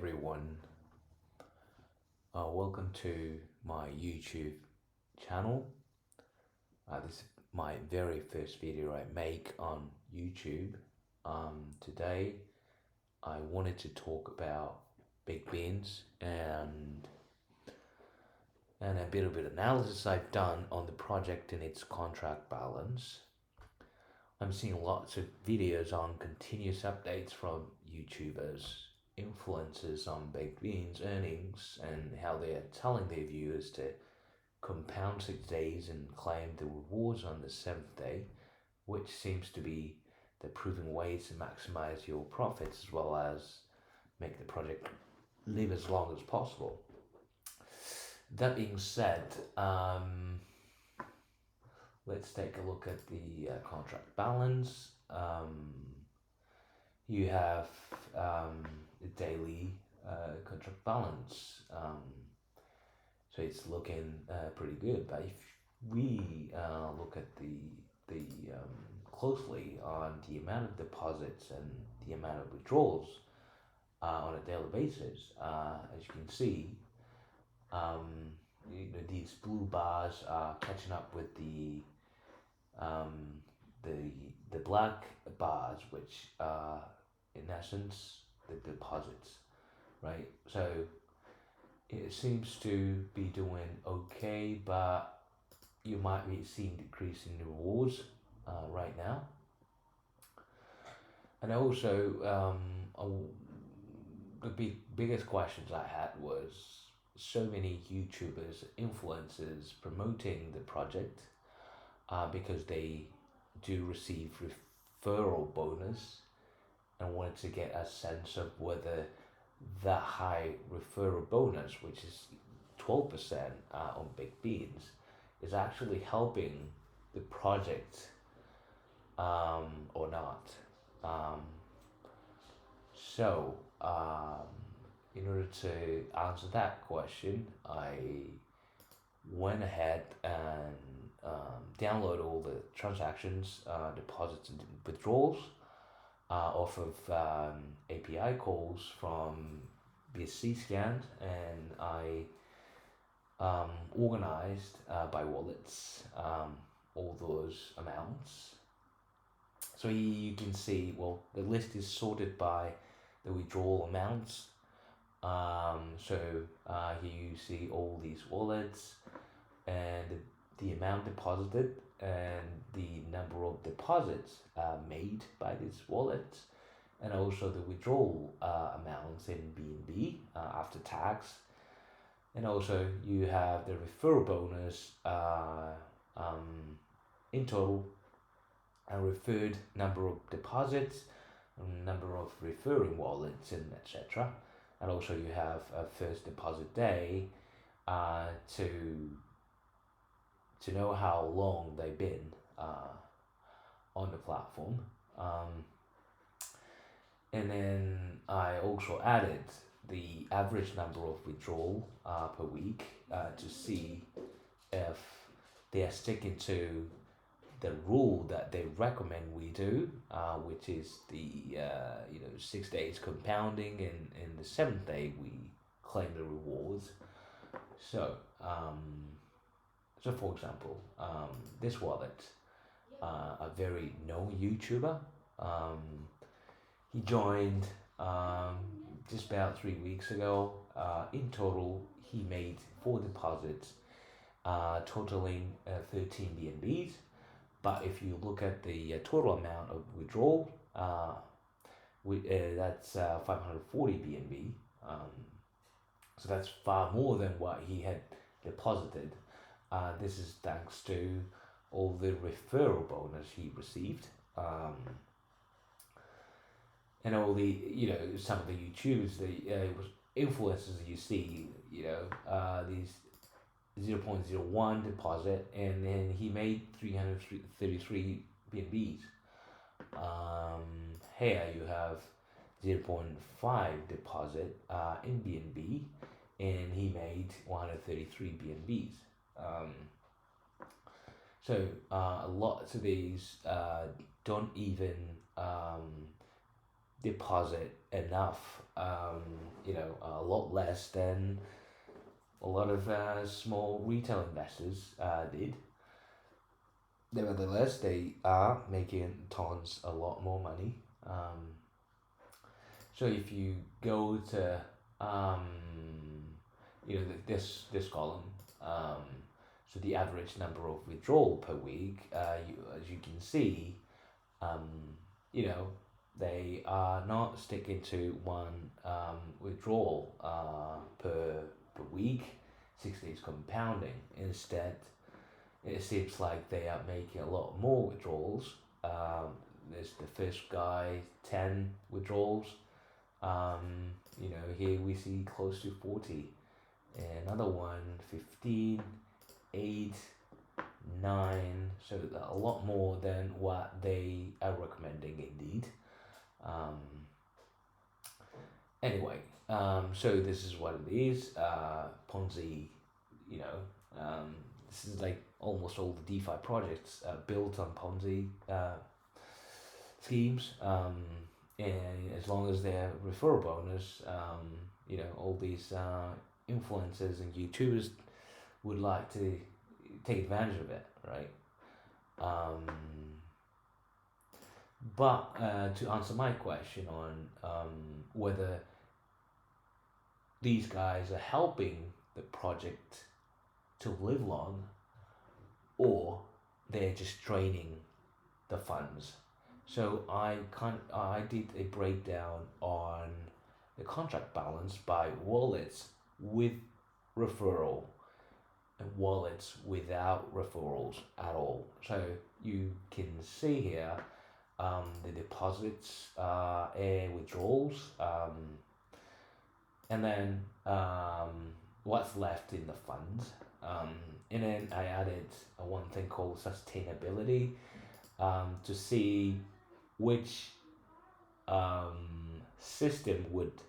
everyone. Welcome to my YouTube channel. This is my very first video I make on YouTube. Today I wanted to talk about big beans and a bit of analysis I've done on the project and its contract balance. I'm seeing lots of videos on continuous updates from YouTubers, influencers on baked beans earnings and how they are telling their viewers to compound 6 days and claim the rewards on the 7th day, which seems to be the proven way to maximize your profits as well as make the project live as long as possible. That being said, let's take a look at the contract balance. You have the daily contract balance. So it's looking pretty good. But if we look at the closely on the amount of deposits and the amount of withdrawals on a daily basis, as you can see, these blue bars are catching up with the black bars, which are in essence the deposits, right? So it seems to be doing okay, but you might be seeing decrease in the rewards right now. And also, the biggest questions I had was so many YouTubers, influencers promoting the project because they do receive referral bonus, and wanted to get a sense of whether that high referral bonus, which is 12% on Big Beans, is actually helping the project or not. So, in order to answer that question, I went ahead and download all the transactions, deposits and withdrawals off of API calls from BSC Scan, and I organized by wallets all those amounts. So you can see, well, the list is sorted by the withdrawal amounts. So here you see all these wallets and the amount deposited and the number of deposits made by these wallets, and also the withdrawal amounts in BNB after tax. And also you have the referral bonus in total, and referred number of deposits, number of referring wallets, and etc. And also you have a first deposit day to know how long they've been on the platform. And then I also added the average number of withdrawal per week to see if they are sticking to the rule that they recommend we do, which is the 6 days compounding, and in the 7th day we claim the rewards. So for example, this wallet, a very known YouTuber, he joined just about 3 weeks ago. In total, he made 4 deposits, totaling 13 BNBs. But if you look at the total amount of withdrawal, that's 540 BNB. So that's far more than what he had deposited. This is thanks to all the referral bonus he received, and all the some of the YouTubers, the influencers you see, these 0.01 deposit, and then he made 333 BNBs. Here you have 0.5 deposit in BNB, and he made 133 BNBs. So lots of these don't even deposit enough, a lot less than a lot of small retail investors did. Nevertheless, they are making tons a lot more money. So if you go to this column, so the average number of withdrawal per week, as you can see, um, you know, they are not sticking to one withdrawal per week, 6 days compounding. Instead, it seems like they are making a lot more withdrawals. There's the first guy, 10 withdrawals. Here we see close to 40. Another one, 15, 8, 9. So a lot more than what they are recommending indeed. Um, so this is what it is. Ponzi, this is like almost all the DeFi projects built on Ponzi schemes. And as long as they're referral bonus, all these influencers and YouTubers would like to take advantage of it, right? But to answer my question on whether these guys are helping the project to live long, or they're just draining the funds. So I did a breakdown on the contract balance by wallets with referral and wallets without referrals at all. So you can see here the deposits and withdrawals, and then what's left in the funds. And then I added one thing called sustainability to see which system would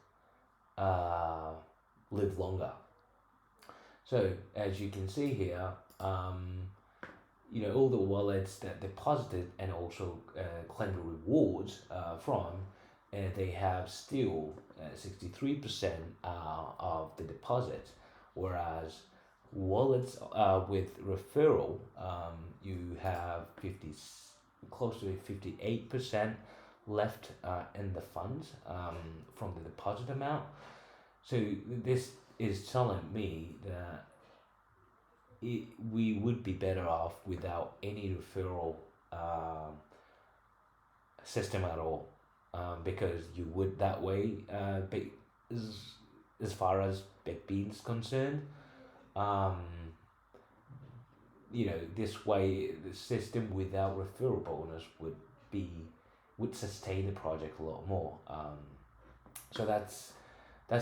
live longer. So as you can see here, all the wallets that deposited and also claim the rewards from, they have still 63% of the deposit, whereas wallets with referral, you have close to 58% left in the funds from the deposit amount. So this is telling me that we would be better off without any referral system at all, because you would that way, as far as Big Bean's concerned, this way the system without referral bonus would sustain the project a lot more. So that's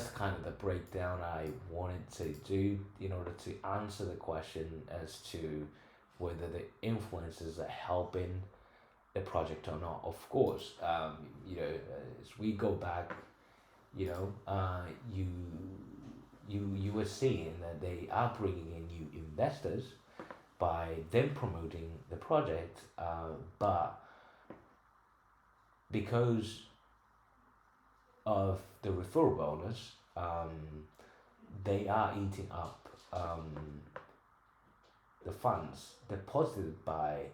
kind of the breakdown I wanted to do in order to answer the question as to whether the influences are helping the project or not. Of course, as we go back, you were seeing that they are bringing in new investors by them promoting the project, but because of the referral bonus, they are eating up the funds deposited by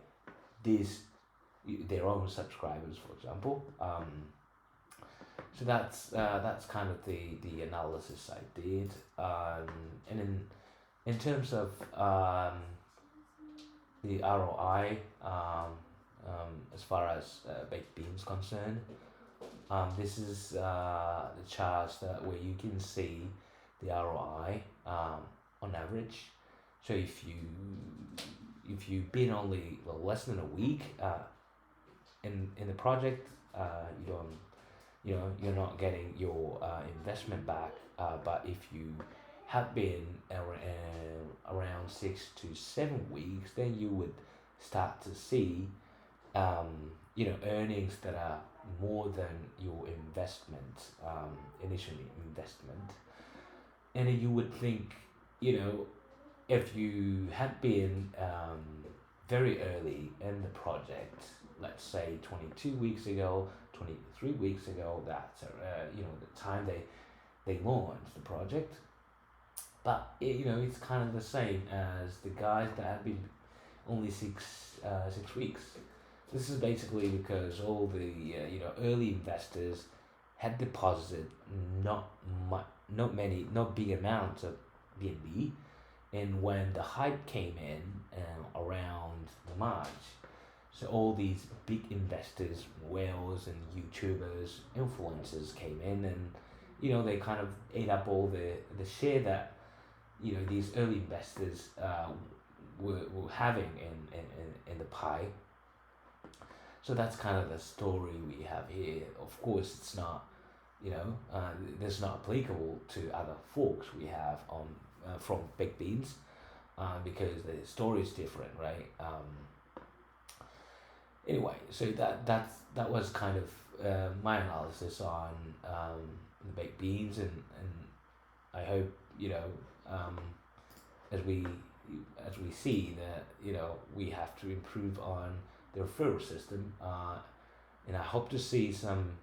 their own subscribers, for example. So that's kind of the analysis I did, and in terms of the ROI, as far as Baked Beans concerned, this is the charts where you can see the ROI on average. So if you've been only less than a week in the project, you're not getting your investment back. But if you have been around 6 to 7 weeks, then you would start to see earnings that are more than your investment, initial investment. And you would think, if you had been very early in the project, let's say 22 weeks ago, 23 weeks ago. That's the time they launched the project. But it's kind of the same as the guys that have been only 6 weeks. This is basically because all the early investors had deposited not big amounts of BNB, and when the hype came in around the March, so all these big investors, whales and YouTubers, influencers came in, and they kind of ate up all the share that these early investors were having in the pie. So that's kind of the story we have here. Of course, it's not, this is not applicable to other forks we have on from Big Beans, because the story is different, right? Anyway, so that was kind of my analysis on the Baked Beans, and I hope as we see that we have to improve on the referral system, and I hope to see some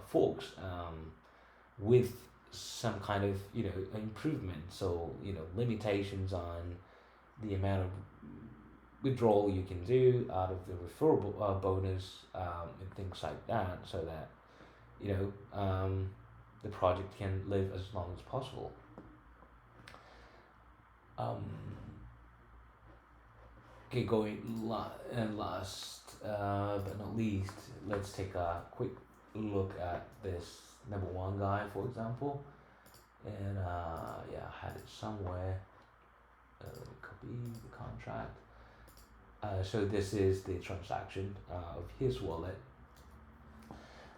folks with some kind of improvement. So limitations on the amount of withdrawal you can do out of the referral bonus, and things like that, so that the project can live as long as possible. Okay, last but not least, let's take a quick look at this number one guy, for example. And I had it somewhere. Copy the contract. So this is the transaction of his wallet,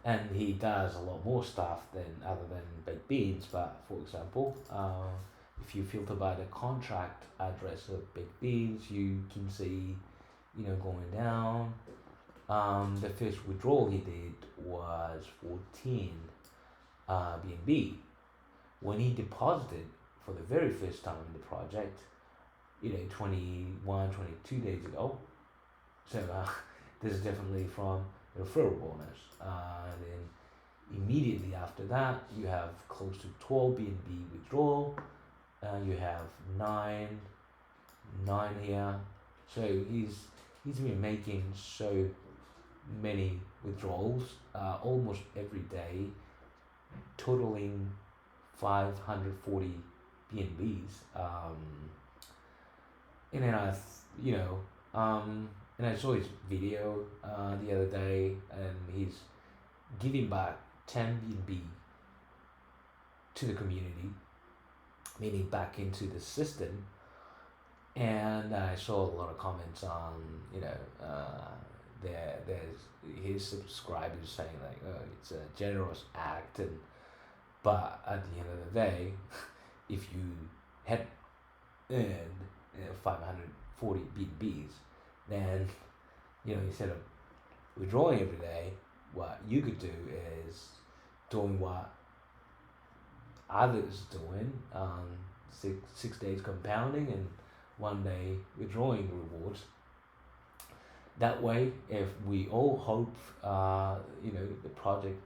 and he does a lot more stuff other than Baked Beans. But for example, if you filter by the contract address of Baked Beans, you can see going down. The first withdrawal he did was 14 BNB. When he deposited for the very first time in the project, 21, 22 days ago. So this is definitely from the referral bonus. And then immediately after that, you have close to 12 BNB withdrawal. You have nine here. So he's been making so many withdrawals almost every day, totaling 540 BNBs. And then and I saw his video the other day, and he's giving back 10 BNB to the community, meaning back into the system. And I saw a lot of comments on, there's his subscribers saying like, oh, it's a generous act, but at the end of the day, if you had earned 540 BNBs, then instead of withdrawing every day, what you could do is doing what others doing, 6 days compounding and 1 day withdrawing rewards. That way, if we all hope the project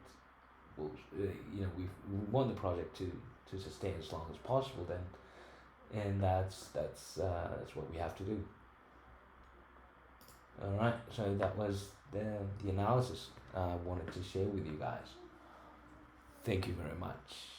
will, we want the project to sustain as long as possible, then, and that's what we have to do. All right, so that was the analysis I wanted to share with you guys. Thank you very much.